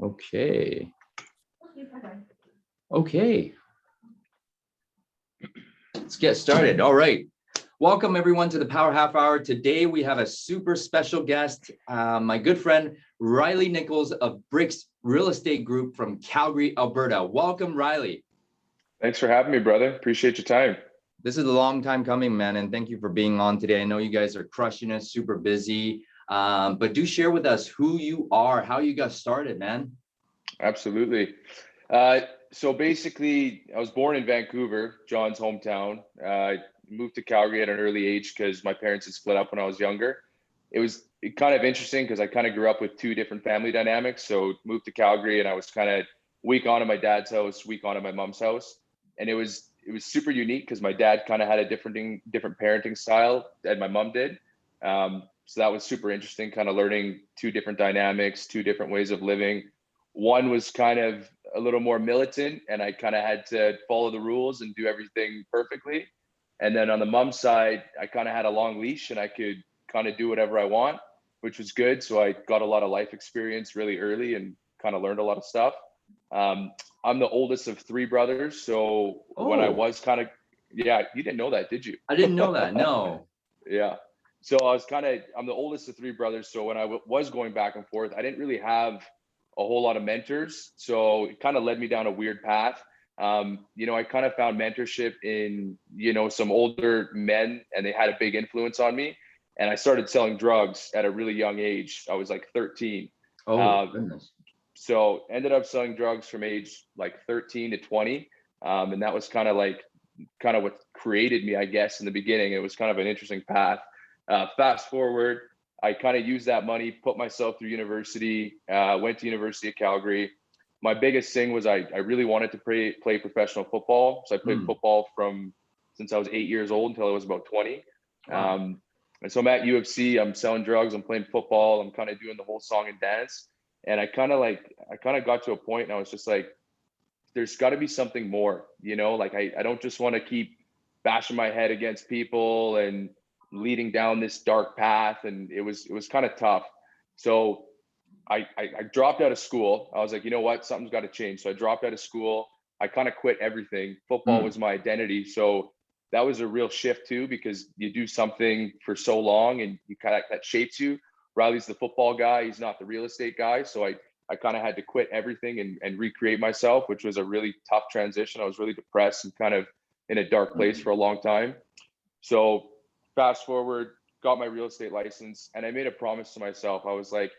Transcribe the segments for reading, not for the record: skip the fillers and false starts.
Okay. Okay. Let's get started. All right. Welcome everyone to the Power Half Hour. Today we have a super special guest, my good friend, Reilly Nicholls of Brix Real Estate Group from Calgary, Alberta. Welcome, Reilly. Thanks for having me, brother. Appreciate your time. This is a long time coming, man, and thank you for being on today. I know you guys are crushing it, super busy, but do share with us who you are, how you got started, man. Absolutely. So basically, I was born in Vancouver, John's hometown. Moved to Calgary at an early age because my parents had split up when I was younger. It was kind of interesting because I kind of grew up with two different family dynamics. So moved to Calgary and I was kind of week on at my dad's house, week on at my mom's house. And it was super unique because my dad kind of had a different parenting style than my mom did. So that was super interesting, kind of learning two different dynamics, two different ways of living. One was kind of a little more militant and I kind of had to follow the rules and do everything perfectly. And then on the mom side, I kind of had a long leash and I could kind of do whatever I want, which was good. So I got a lot of life experience really early and kind of learned a lot of stuff. I'm the oldest of three brothers. So when I was kind of, yeah, you didn't know that, did you? I didn't know that, no. Yeah. So I'm the oldest of three brothers. So when I was going back and forth, I didn't really have a whole lot of mentors. So it kind of led me down a weird path. I kind of found mentorship in, some older men and they had a big influence on me. And I started selling drugs at a really young age. I was like 13. Oh, goodness. So ended up selling drugs from age like 13 to 20. And that was kind of what created me, I guess, in the beginning. It was kind of an interesting path. Fast forward, I kind of used that money, put myself through university, went to University of Calgary. My biggest thing was I really wanted to play professional football. So I played football since I was 8 years old until I was about 20. Wow. And so I'm at UFC, I'm selling drugs, I'm playing football, I'm kind of doing the whole song and dance. And I kind of got to a point and I was just like, there's got to be something more, like I don't just want to keep bashing my head against people and leading down this dark path. And it was kind of tough. So I dropped out of school. I was like, you know what, something's got to change. So I dropped out of school. I kind of quit everything. Football was my identity. So that was a real shift too, because you do something for so long and you kind of, that shapes you. Reilly's the football guy. He's not the real estate guy. So I kind of had to quit everything and recreate myself, which was a really tough transition. I was really depressed and kind of in a dark place for a long time. So fast forward, got my real estate license and I made a promise to myself. I was like,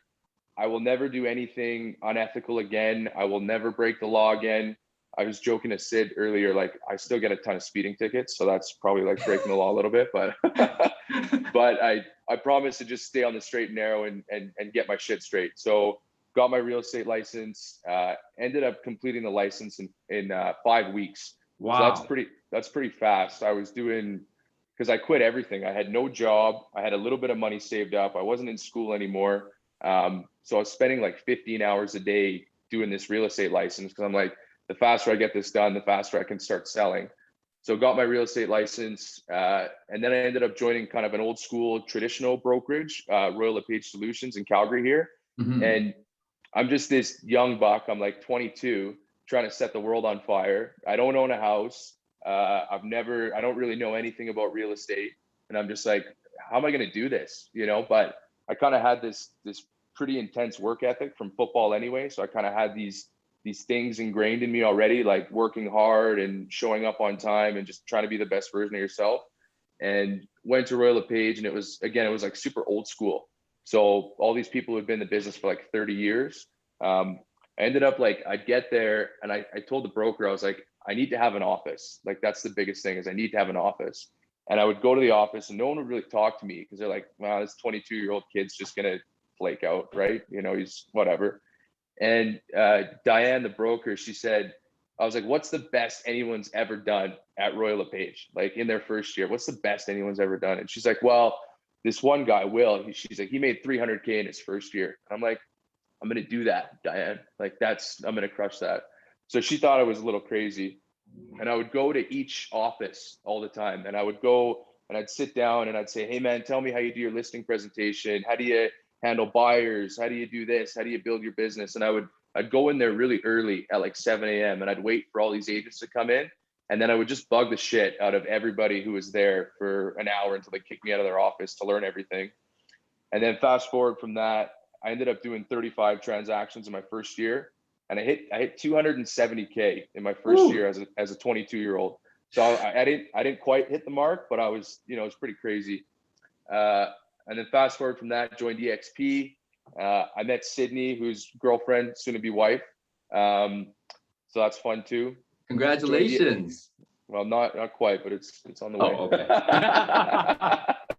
I will never do anything unethical again. I will never break the law again. I was joking to Sid earlier, like I still get a ton of speeding tickets. So that's probably like breaking the law a little bit, but I promised to just stay on the straight and narrow and get my shit straight. So got my real estate license, ended up completing the license in 5 weeks. Wow. So that's pretty fast. I was doing, because I quit everything. I had no job. I had a little bit of money saved up. I wasn't in school anymore. So I was spending like 15 hours a day doing this real estate license because I'm like, the faster I get this done, the faster I can start selling. So got my real estate license, and then I ended up joining kind of an old school traditional brokerage, Royal LePage Solutions in Calgary here. Mm-hmm. And I'm just this young buck. I'm like 22, trying to set the world on fire. I don't own a house. I don't really know anything about real estate. And I'm just like, how am I going to do this? But I kind of had this pretty intense work ethic from football anyway. So I kind of had these things ingrained in me already, like working hard and showing up on time and just trying to be the best version of yourself. And went to Royal LePage and it was like super old school. So all these people who had been in the business for like 30 years. I ended up like, I'd get there and I told the broker, I was like, I need to have an office. Like that's the biggest thing is I need to have an office. And I would go to the office and no one would really talk to me because they're like, wow, this 22-year-old kid's just going to flake out, right? He's whatever. And Diane, the broker, she said, I was like, what's the best anyone's ever done at Royal LePage? Like in their first year, what's the best anyone's ever done? And she's like, well, this one guy, Will, she's like, he made $300K in his first year. And I'm like, I'm going to do that, Diane. Like I'm going to crush that. So she thought I was a little crazy. And I would go to each office all the time. And I would go and I'd sit down and I'd say, hey man, tell me how you do your listing presentation. How do you handle buyers? How do you do this? How do you build your business? And I would I'd go in there really early at like 7 a.m. and I'd wait for all these agents to come in. And then I would just bug the shit out of everybody who was there for an hour until they kicked me out of their office to learn everything. And then fast forward from that, I ended up doing 35 transactions in my first year. And I hit 270K in my first Ooh. year as a 22-year-old. So I didn't quite hit the mark, but I was, it was pretty crazy. And then fast forward from that, joined EXP. I met Sydney, who's girlfriend, soon to be wife. So that's fun too. Congratulations. Well, not quite, but it's on the way. Oh,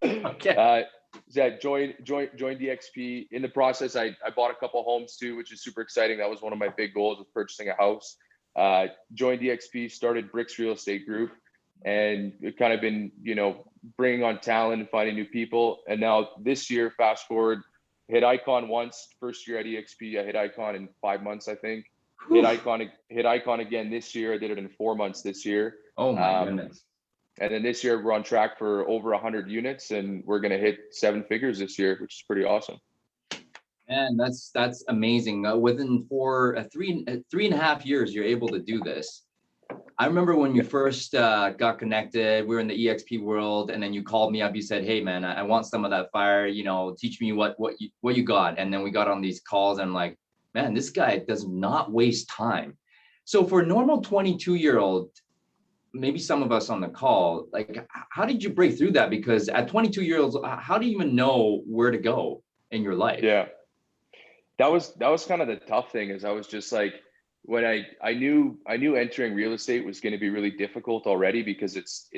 okay. Okay. Yeah, joined DXP. In the process, I bought a couple homes too, which is super exciting. That was one of my big goals with purchasing a house. Joined DXP, started Brix Real Estate Group, and it kind of been, bringing on talent and finding new people. And now this year, fast forward, hit Icon once. First year at EXP, I hit Icon in 5 months, I think. Hit Icon again this year. I did it in 4 months this year. Oh my goodness. And then this year we're on track for over 100 units, and we're going to hit 7 figures this year, which is pretty awesome. And that's amazing. Within three and a half years, you're able to do this. I remember when you first got connected, we were in the EXP world, and then you called me up. You said, "Hey man, I want some of that fire. Teach me what you got." And then we got on these calls, and I'm like, man, this guy does not waste time. So for a normal 22-year-old, maybe some of us on the call, like, how did you break through that? Because at 22 years old, how do you even know where to go in your life? Yeah, that was kind of the tough thing. Is I was just like, when I knew entering real estate was going to be really difficult already, because it's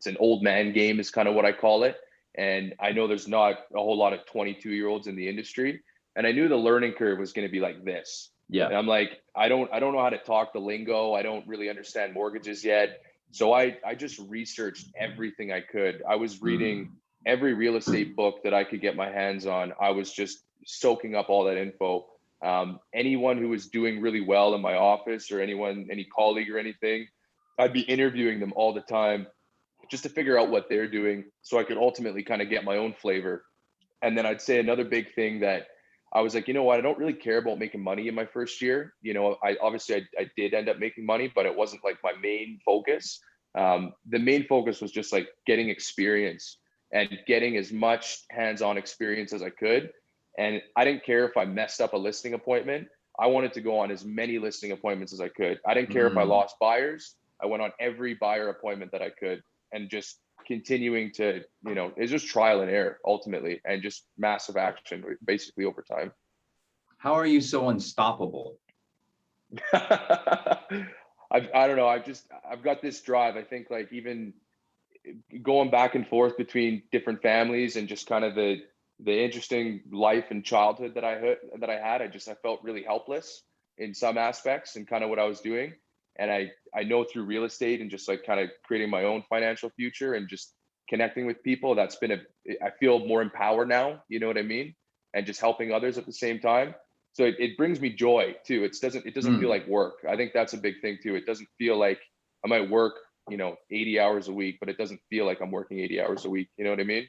an old man game is kind of what I call it. And I know there's not a whole lot of 22-year-olds in the industry. And I knew the learning curve was going to be like this. Yeah. And I'm like, I don't know how to talk the lingo. I don't really understand mortgages yet. So I just researched everything I could. I was reading every real estate book that I could get my hands on. I was just soaking up all that info. Anyone who was doing really well in my office, or any colleague or anything, I'd be interviewing them all the time just to figure out what they're doing, so I could ultimately kind of get my own flavor. And then I'd say another big thing that I was like, you know what, I don't really care about making money in my first year. I did end up making money, but it wasn't like my main focus. The main focus was just like getting experience and getting as much hands-on experience as I could. And I didn't care if I messed up a listing appointment. I wanted to go on as many listing appointments as I could. I didn't care if I lost buyers. I went on every buyer appointment that I could, and just continuing to, it's just trial and error ultimately, and just massive action basically over time. How are you so unstoppable? I don't know. I've got this drive. I think, like, even going back and forth between different families and just kind of the interesting life and childhood that I had, I felt really helpless in some aspects and kind of what I was doing. And I know through real estate and just like kind of creating my own financial future and just connecting with people, I feel more empowered now, you know what I mean? And just helping others at the same time. So it brings me joy too. It doesn't feel like work. I think that's a big thing too. It doesn't feel like I might work, 80 hours a week, but it doesn't feel like I'm working 80 hours a week. You know what I mean?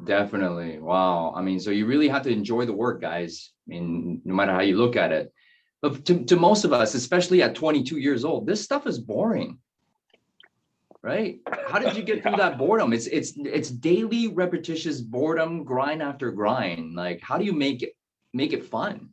Definitely. Wow. I mean, so you really have to enjoy the work, guys. I mean, no matter how you look at it. But to most of us, especially at 22 years old, this stuff is boring, right? How did you get through that boredom? It's daily, repetitious boredom, grind after grind. Like, how do you make it fun?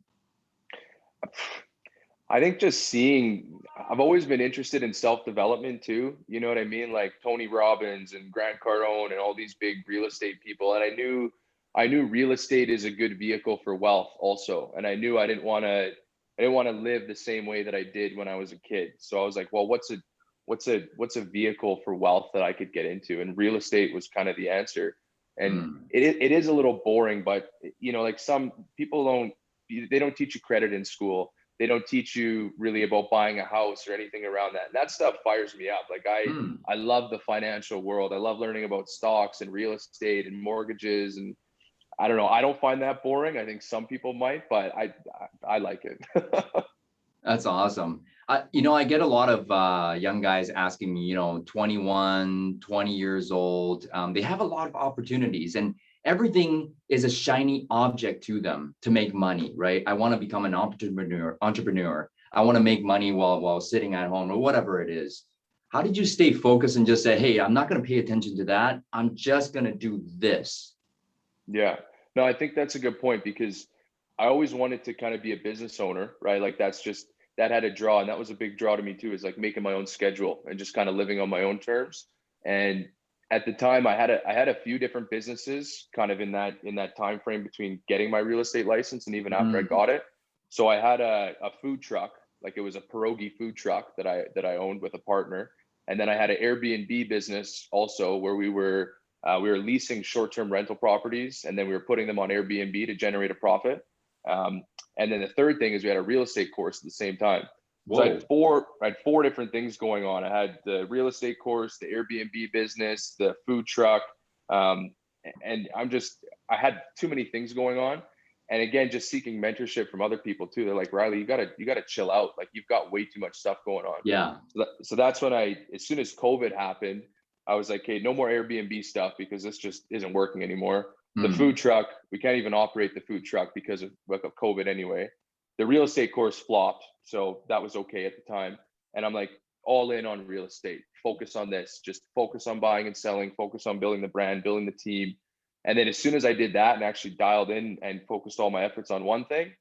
I think I've always been interested in self-development too. You know what I mean? Like Tony Robbins and Grant Cardone and all these big real estate people. And I knew real estate is a good vehicle for wealth also. And I knew I didn't want to live the same way that I did when I was a kid. So I was like, well, what's a vehicle for wealth that I could get into? And real estate was kind of the answer. And it is a little boring, but like some people they don't teach you credit in school. They don't teach you really about buying a house or anything around that. And that stuff fires me up. Like I love the financial world. I love learning about stocks and real estate and mortgages. And I don't know, I don't find that boring. I think some people might, but I like it. That's awesome. I get a lot of young guys asking me, 21, 20 years old. They have a lot of opportunities, and everything is a shiny object to them to make money, right? I want to become an entrepreneur. I want to make money while sitting at home or whatever it is. How did you stay focused and just say, hey, I'm not going to pay attention to that. I'm just going to do this? Yeah, no, I think that's a good point because I always wanted to kind of be a business owner, right? Like that had a draw, and that was a big draw to me too, is like making my own schedule and just kind of living on my own terms. And at the time I had a few different businesses kind of in that time frame between getting my real estate license and even after I got it. So I had a food truck, like it was a pierogi food truck that I owned with a partner. And then I had an Airbnb business also where we were leasing short-term rental properties, and then we were putting them on Airbnb to generate a profit. And then the third thing is we had a real estate course at the same time. Whoa. So I had four different things going on. I had the real estate course, the Airbnb business, the food truck, and I had too many things going on. And again, just seeking mentorship from other people too. They're like, Reilly, you gotta chill out. Like you've got way too much stuff going on. Yeah. So that's when as soon as COVID happened, I was like, hey, no more Airbnb stuff because this just isn't working anymore. The food truck, we can't even operate the food truck because of COVID anyway. The real estate course flopped, so that was okay at the time. And I'm like, all in on real estate. Focus on this. Just focus on buying and selling. Focus on building the brand, building the team. And then as soon as I did that and actually dialed in and focused all my efforts on one thing,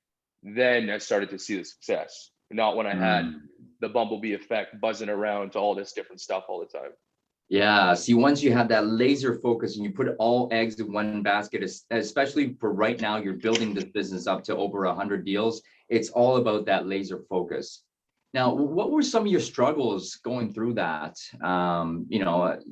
then I started to see the success. Not when I had the bumblebee effect buzzing around to all this different stuff all the time. Yeah. See, once you have that laser focus and you put all eggs in one basket, especially for right now, you're building this business up to over 100 deals. It's all about that laser focus. Now, what were some of your struggles going through that?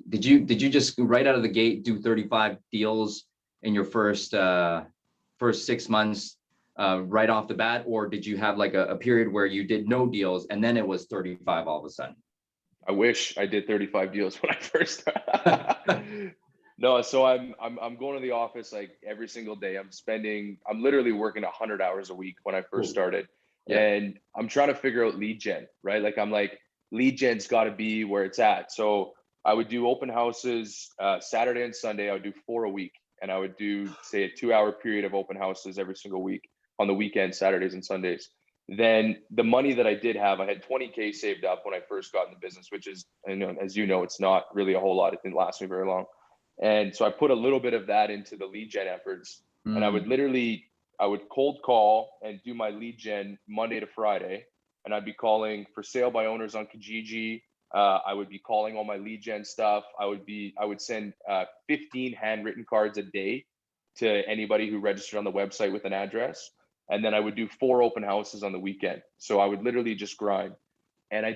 Did you just right out of the gate do 35 deals in your first 6 months right off the bat, or did you have like a period where you did no deals and then it was 35 all of a sudden? I wish I did 35 deals when I first. No, so I'm going to the office like every single day. I'm literally working 100 hours a week when I first started. Yeah. And I'm trying to figure out lead gen, right? Like I'm like, lead gen's got to be where it's at. So I would do open houses Saturday and Sunday. I would do 4 a week, and I would do say a 2-hour period of open houses every single week on the weekends, Saturdays and Sundays. Then the money that I did have, I had 20K saved up when I first got in the business, which is, as you know, it's not really a whole lot. It didn't last me very long. And so I put a little bit of that into the lead gen efforts. And I would cold call and do my lead gen Monday to Friday. And I'd be calling for sale by owners on Kijiji. I would be calling all my lead gen stuff. I would send 15 handwritten cards a day to anybody who registered on the website with an address. And then I would do 4 open houses on the weekend. So I would literally just grind. And I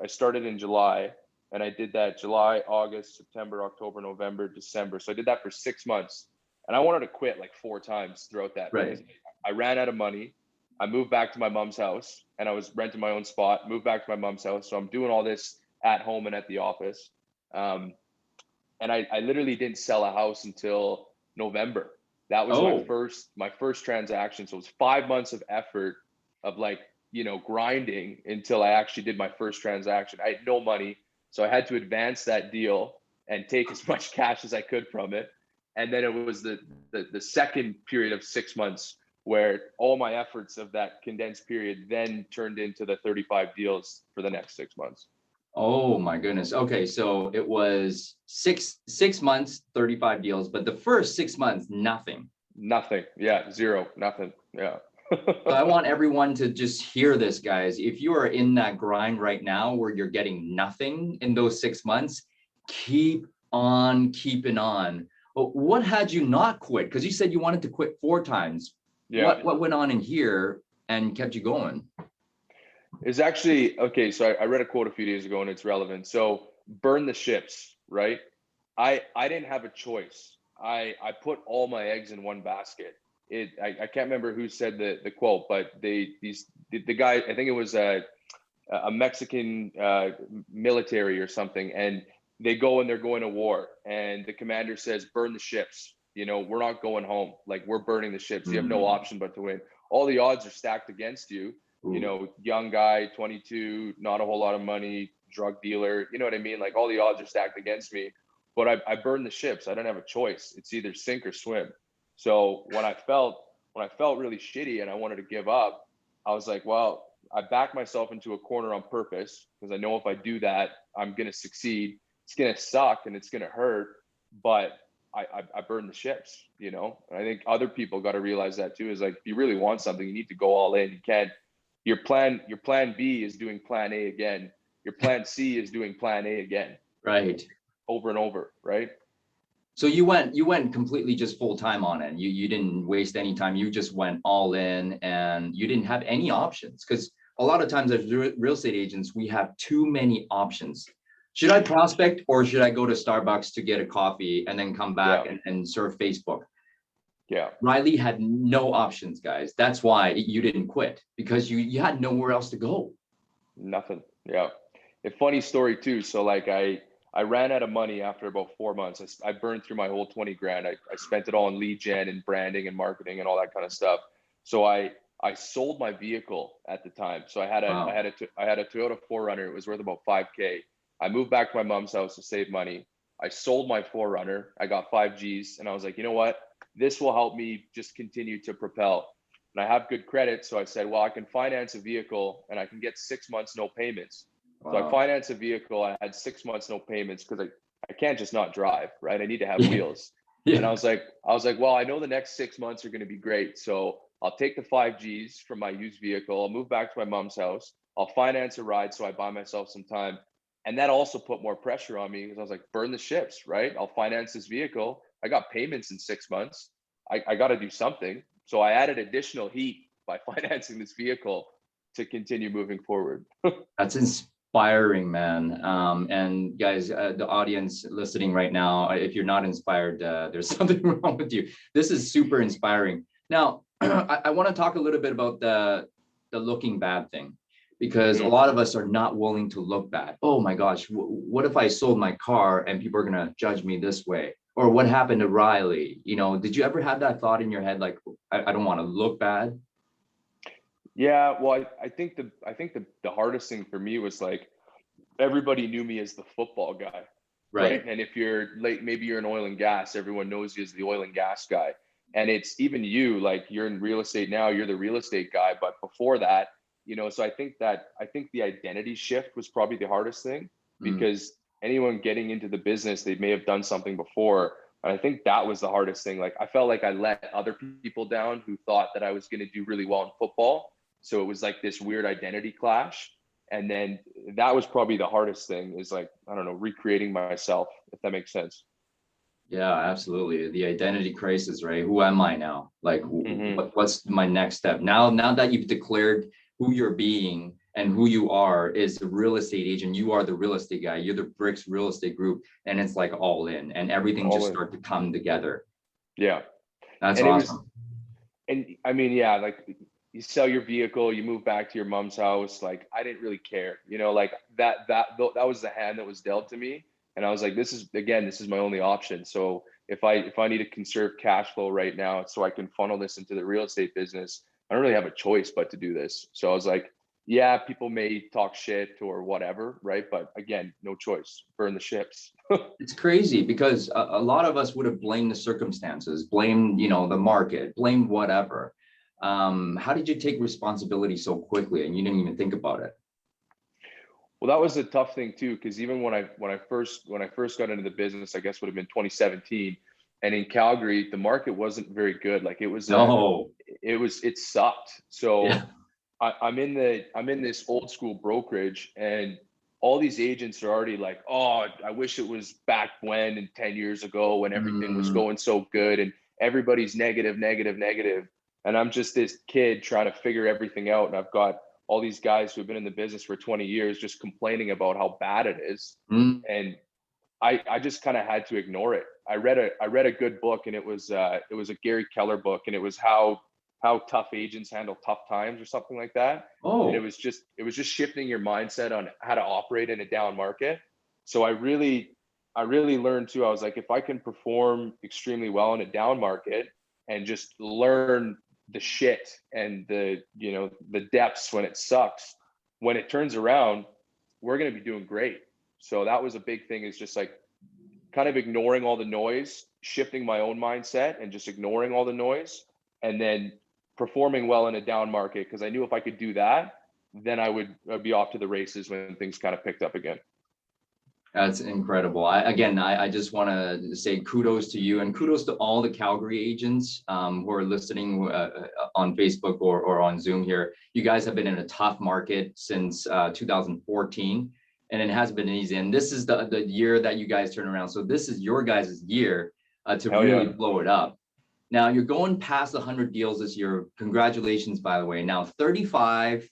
started in July, and I did that July, August, September, October, November, December. So I did that for 6 months. And I wanted to quit like 4 times throughout that. Right. I ran out of money. I moved back to my mom's house, and I was renting my own spot, moved back to my mom's house. So I'm doing all this at home and at the office. And I literally didn't sell a house until November. That was my first transaction. So it was 5 months of effort of grinding until I actually did my first transaction. I had no money. So I had to advance that deal and take as much cash as I could from it. And then it was the second period of 6 months where all my efforts of that condensed period then turned into the 35 deals for the next 6 months. Oh my goodness. Okay. So it was six months, 35 deals, but the first 6 months, nothing. Nothing. Yeah. Zero. Nothing. Yeah. So I want everyone to just hear this, guys. If you are in that grind right now where you're getting nothing in those 6 months, keep on keeping on. But what had you not quit? Because you said you wanted to quit 4 times. Yeah. What went on in here and kept you going? It's actually, okay, so I read a quote a few days ago and it's relevant. So burn the ships, right? I didn't have a choice. I put all my eggs in one basket. I can't remember who said the quote, but the guy, I think it was a Mexican military or something, and they go and they're going to war, and the commander says, burn the ships. We're not going home. Like, we're burning the ships. You have no option but to win. All the odds are stacked against you. Young guy, 22, not a whole lot of money, drug dealer, you know what I mean? Like, all the odds are stacked against me. but I burned the ships. I didn't have a choice. It's either sink or swim. So when I felt really shitty and I wanted to give up, I was like, well, I backed myself into a corner on purpose because I know if I do that, I'm going to succeed. It's going to suck and it's going to hurt, but I burned the ships, you know? And I think other people got to realize that too, is like, if you really want something, you need to go all in. You can't, your plan B is doing plan A again. Your plan C is doing plan A again. Right. Over and over, right? So you went completely just full time on it. You didn't waste any time. You just went all in and you didn't have any options, because a lot of times as real estate agents, we have too many options. Should I prospect or should I go to Starbucks to get a coffee and then come back and surf Facebook? Yeah. Reilly had no options, guys. That's why you didn't quit, because you had nowhere else to go. Nothing. Yeah. A funny story too. So like I ran out of money after about 4 months. I burned through my whole 20 grand. I spent it all on lead gen and branding and marketing and all that kind of stuff. So I sold my vehicle at the time. So I had a Toyota 4Runner. It was worth about 5K. I moved back to my mom's house to save money. I sold my 4Runner. I got 5Gs and I was like, you know what? This will help me just continue to propel. And I have good credit. So I said, well, I can finance a vehicle and I can get 6 months, no payments. Wow. So I financed a vehicle. I had 6 months, no payments, because I can't just not drive, right? I need to have wheels. Yeah. And I was like, well, I know the next 6 months are going to be great. So I'll take the 5Gs from my used vehicle. I'll move back to my mom's house. I'll finance a ride so I buy myself some time. And that also put more pressure on me because I was like, burn the ships, right? I'll finance this vehicle. I got payments in 6 months. I got to do something. So I added additional heat by financing this vehicle to continue moving forward. That's inspiring, man. And guys, the audience listening right now, if you're not inspired, there's something wrong with you. This is super inspiring. Now, I want to talk a little bit about the looking bad thing, because a lot of us are not willing to look bad. Oh my gosh, what if I sold my car and people are going to judge me this way? Or what happened to Reilly? You know, did you ever have that thought in your head, like, I don't want to look bad? Yeah, well, I think the hardest thing for me was like, everybody knew me as the football guy, right? And if you're like, maybe you're in oil and gas, everyone knows you as the oil and gas guy. And it's even you, like you're in real estate now, you're the real estate guy. But before that, you know, so I think the identity shift was probably the hardest thing, because anyone getting into the business, they may have done something before. And I think that was the hardest thing. Like I felt like I let other people down who thought that I was going to do really well in football. So it was like this weird identity clash. And then that was probably the hardest thing, is like, I don't know, recreating myself, if that makes sense. Yeah, absolutely. The identity crisis, right? Who am I now? Like, what's my next step? Now that you've declared who you're being and who you are is a real estate agent, you are the real estate guy, you're the Brix Real Estate Group, and it's like all in, and everything just start to come together. Yeah. That's awesome. And I mean, yeah, like you sell your vehicle, you move back to your mom's house. Like I didn't really care, you know, like that was the hand that was dealt to me. And I was like, this is my only option. So if I need to conserve cash flow right now so I can funnel this into the real estate business, I don't really have a choice but to do this. So I was like, yeah, people may talk shit or whatever, right? But again, no choice, burn the ships. It's crazy because a lot of us would have blamed the circumstances, blamed, you know, the market, blamed whatever. How did you take responsibility so quickly and you didn't even think about it? Well, that was a tough thing too, because even when I first got into the business, I guess would have been 2017, and in Calgary, the market wasn't very good. Like it sucked. So yeah. I'm in this old school brokerage, and all these agents are already like, oh, I wish it was back when, and 10 years ago when everything was going so good, and everybody's negative. And I'm just this kid trying to figure everything out. And I've got all these guys who have been in the business for 20 years just complaining about how bad it is. And I just kind of had to ignore it. I read a good book, and it was a Gary Keller book, and it was how tough agents handle tough times or something like that. Oh. And it was just shifting your mindset on how to operate in a down market. So I really learned too. I was like, if I can perform extremely well in a down market and just learn the shit and the depths when it sucks, when it turns around, we're going to be doing great. So that was a big thing, is just like kind of ignoring all the noise, shifting my own mindset and just ignoring all the noise, and then performing well in a down market. Because I knew if I could do that, then I'd be off to the races when things kind of picked up again. That's incredible. I just want to say kudos to you and kudos to all the Calgary agents who are listening on Facebook or on Zoom here. You guys have been in a tough market since 2014, and it hasn't been easy. And this is the year that you guys turn around. So this is your guys' year to really blow it up. Now you're going past 100 deals this year. Congratulations, by the way. Now 35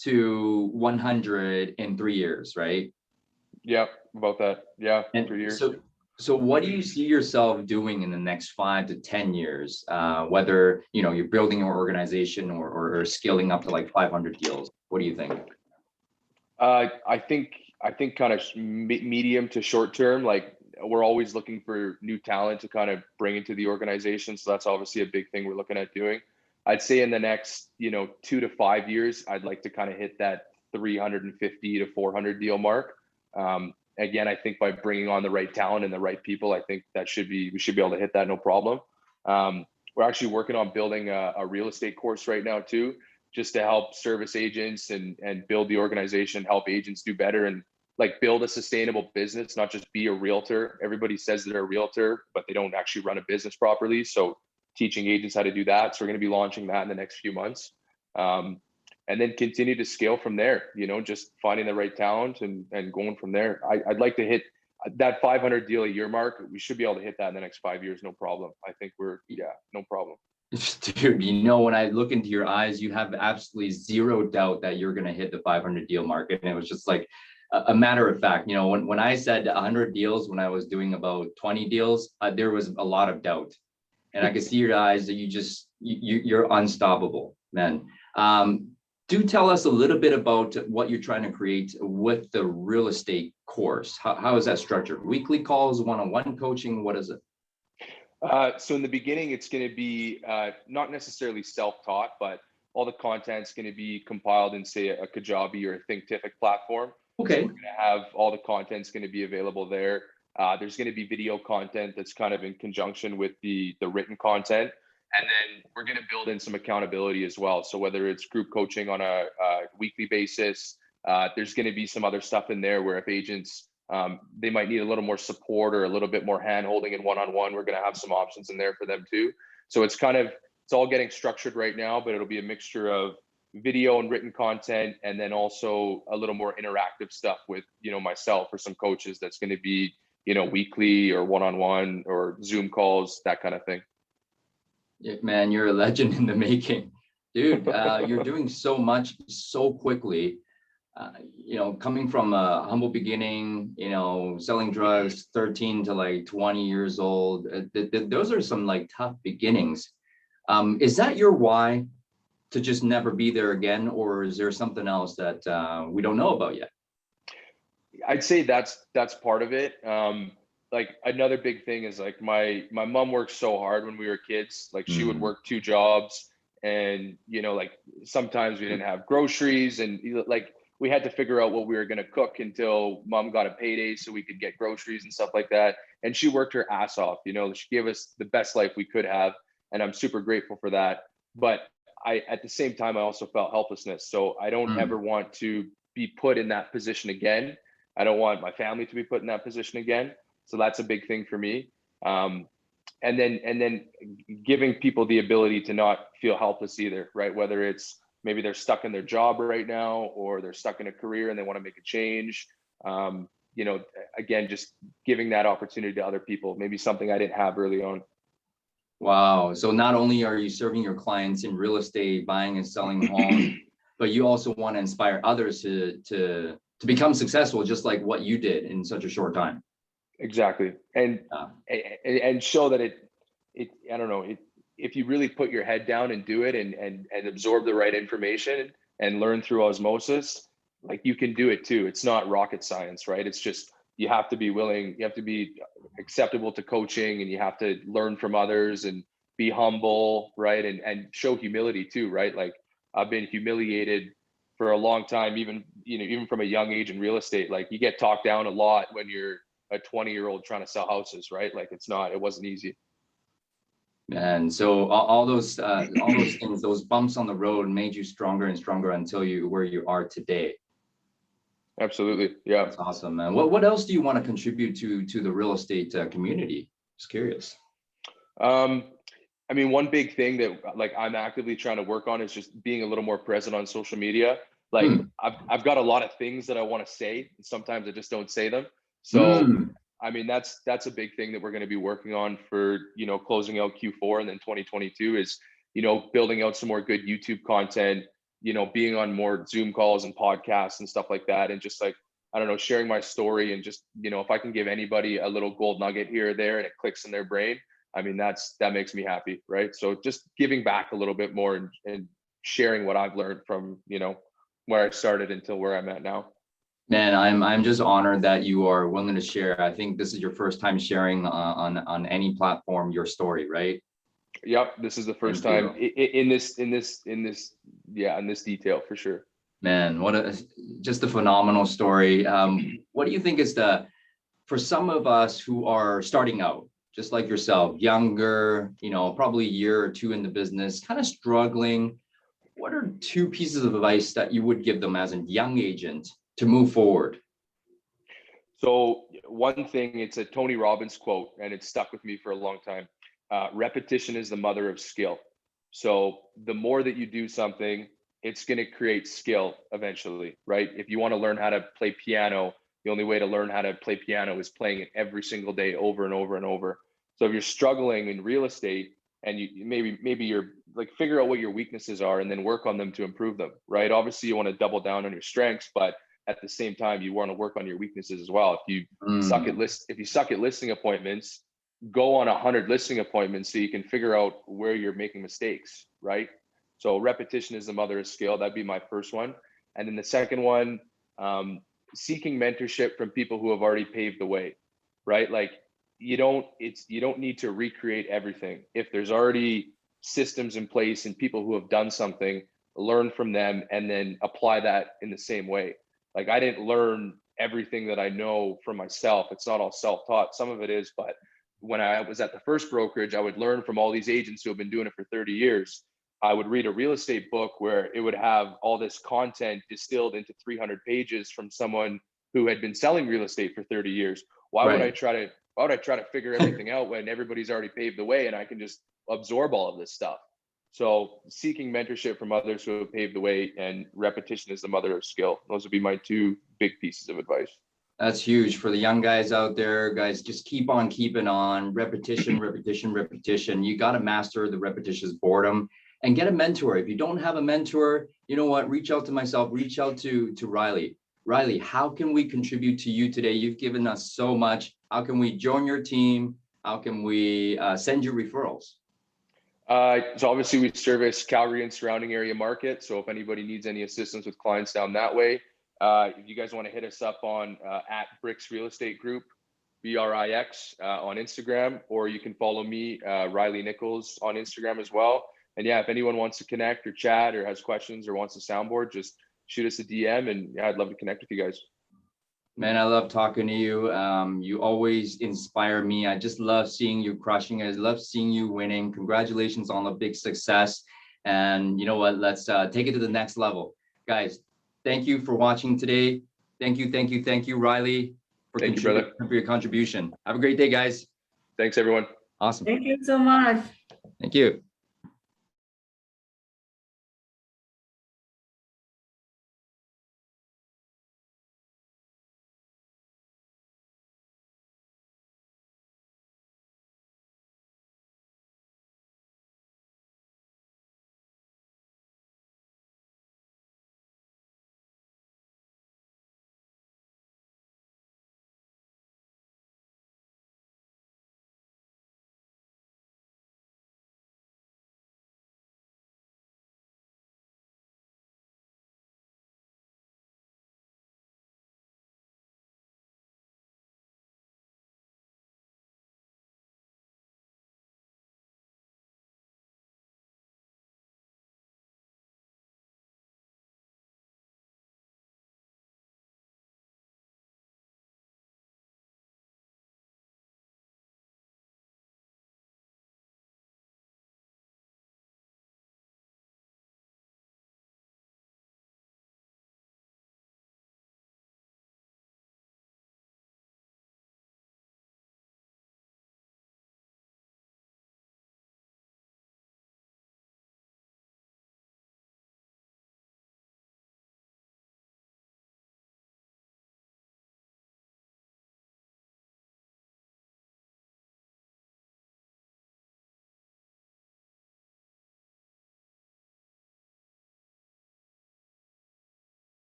to 100 in 3 years, right? Yeah, about that. Yeah, and 3 years. So what do you see yourself doing in the next 5 to 10 years? Whether you're building your organization or scaling up to like 500 deals. What do you think? I think kind of medium to short term. Like, we're always looking for new talent to kind of bring into the organization. So that's obviously a big thing we're looking at doing. I'd say in the next 2 to 5 years, I'd like to kind of hit that 350 to 400 deal mark. Again, I think by bringing on the right talent and the right people, I think we should be able to hit that no problem. We're actually working on building a real estate course right now too, just to help service agents and build the organization, help agents do better and like build a sustainable business, not just be a realtor. Everybody says they're a realtor, but they don't actually run a business properly. So teaching agents how to do that. So we're going to be launching that in the next few months. And then continue to scale from there, just finding the right talent and going from there. I'd like to hit that 500 deal a year mark. We should be able to hit that in the next 5 years. No problem. I think no problem. Dude, when I look into your eyes, you have absolutely zero doubt that you're going to hit the 500 deal market. And it was just like a matter of fact, when I said 100 deals, when I was doing about 20 deals, there was a lot of doubt. And I could see your eyes that you're unstoppable, man. Do tell us a little bit about what you're trying to create with the real estate course. How is that structured? Weekly calls, one-on-one coaching? What is it? So in the beginning, it's going to be not necessarily self-taught, but all the content's going to be compiled in, say, a Kajabi or a Thinkific platform. Okay. So we're going to have all the content's going to be available there. There's going to be video content that's kind of in conjunction with the written content. And then we're going to build in some accountability as well. So whether it's group coaching on a weekly basis, there's going to be some other stuff in there where if agents, they might need a little more support or a little bit more hand-holding in one-on-one, we're going to have some options in there for them too. So it's all getting structured right now, but it'll be a mixture of video and written content, and then also a little more interactive stuff with, myself or some coaches that's going to be, weekly or one-on-one or Zoom calls, that kind of thing. Yeah, man, you're a legend in the making, dude. You're doing so much so quickly. Coming from a humble beginning, selling drugs, 13 to like 20 years old. Those are some like tough beginnings. Is that your why, to just never be there again, or is there something else that we don't know about yet? I'd say that's part of it. Like another big thing is like my mom worked so hard when we were kids. Like she would work 2 jobs, and like sometimes we didn't have groceries, and like we had to figure out what we were going to cook until mom got a payday so we could get groceries and stuff like that. And she worked her ass off. She gave us the best life we could have, and I'm super grateful for that. But at the same time, I also felt helplessness. So I don't ever want to be put in that position again. I don't want my family to be put in that position again. So that's a big thing for me. And then giving people the ability to not feel helpless either, right? Whether it's maybe they're stuck in their job right now, or they're stuck in a career and they want to make a change. Again, just giving that opportunity to other people, maybe something I didn't have early on. Wow. So not only are you serving your clients in real estate, buying and selling homes, but you also want to inspire others to become successful, just like what you did in such a short time. Exactly. And show that I don't know, if you really put your head down and do it and absorb the right information and learn through osmosis, like you can do it too. It's not rocket science, right? It's just, you have to be willing, you have to be acceptable to coaching, and you have to learn from others and be humble, right? And show humility too, right? Like I've been humiliated for a long time, even from a young age in real estate. Like you get talked down a lot when you're a 20-year-old trying to sell houses, right? Like it wasn't easy. And so all those things, those bumps on the road made you stronger and stronger until where you are today. Absolutely. Yeah. That's awesome, man. What else do you want to contribute to the real estate community? Just curious. I mean, one big thing that like I'm actively trying to work on is just being a little more present on social media. Like I've got a lot of things that I want to say, and sometimes I just don't say them. So I mean, that's a big thing that we're going to be working on for, closing out Q4 and then 2022 is, building out some more good YouTube content, being on more Zoom calls and podcasts and stuff like that. And just like, I don't know, sharing my story and just, if I can give anybody a little gold nugget here or there and it clicks in their brain, I mean, that makes me happy, right? So just giving back a little bit more and sharing what I've learned from, where I started until where I'm at now. Man, I'm just honored that you are willing to share. I think this is your first time sharing on any platform your story, right? Yep, this is the first time in this detail for sure. Man, just a phenomenal story. What do you think is for some of us who are starting out, just like yourself, younger, probably a year or two in the business, kind of struggling, what are two pieces of advice that you would give them as a young agent to move forward? So one thing, it's a Tony Robbins quote, and it's stuck with me for a long time. Repetition is the mother of skill. So the more that you do something, it's going to create skill eventually, right? If you want to learn how to play piano, the only way to learn how to play piano is playing it every single day over and over and over. So if you're struggling in real estate and you maybe you're like, figure out what your weaknesses are and then work on them to improve them, right? Obviously you want to double down on your strengths, but at the same time, you want to work on your weaknesses as well. If you suck at listing appointments, go on 100 listing appointments so you can figure out where you're making mistakes, right? So repetition is the mother of skill. That'd be my first one. And then the second one, seeking mentorship from people who have already paved the way, right? Like you don't need to recreate everything. If there's already systems in place and people who have done something, learn from them and then apply that in the same way. Like I didn't learn everything that I know from myself. It's not all self-taught. Some of it is, but when I was at the first brokerage, I would learn from all these agents who have been doing it for 30 years. I would read a real estate book where it would have all this content distilled into 300 pages from someone who had been selling real estate for 30 years. Why would I try to figure everything out when everybody's already paved the way and I can just absorb all of this stuff? So seeking mentorship from others who have paved the way, and repetition is the mother of skill. Those would be my two big pieces of advice. That's huge for the young guys out there. Guys, just keep on keeping on. Repetition, repetition, repetition. You got to master the repetitious boredom and get a mentor. If you don't have a mentor, you know what? Reach out to myself, reach out to Reilly. Reilly, how can we contribute to you today? You've given us so much. How can we join your team? How can we send you referrals? So obviously we service Calgary and surrounding area market. So if anybody needs any assistance with clients down that way, if you guys want to hit us up on at Brix Real Estate Group, BRIX on Instagram, or you can follow me, Reilly Nicholls on Instagram as well. And yeah, if anyone wants to connect or chat or has questions or wants a soundboard, just shoot us a DM and yeah, I'd love to connect with you guys. Man, I love talking to you. You always inspire me. I just love seeing you crushing it. I love seeing you winning. Congratulations on the big success. And you know what? Let's take it to the next level. Guys, thank you for watching today. Thank you, Reilly, for your contribution. Have a great day, guys. Thanks, everyone. Awesome. Thank you so much. Thank you.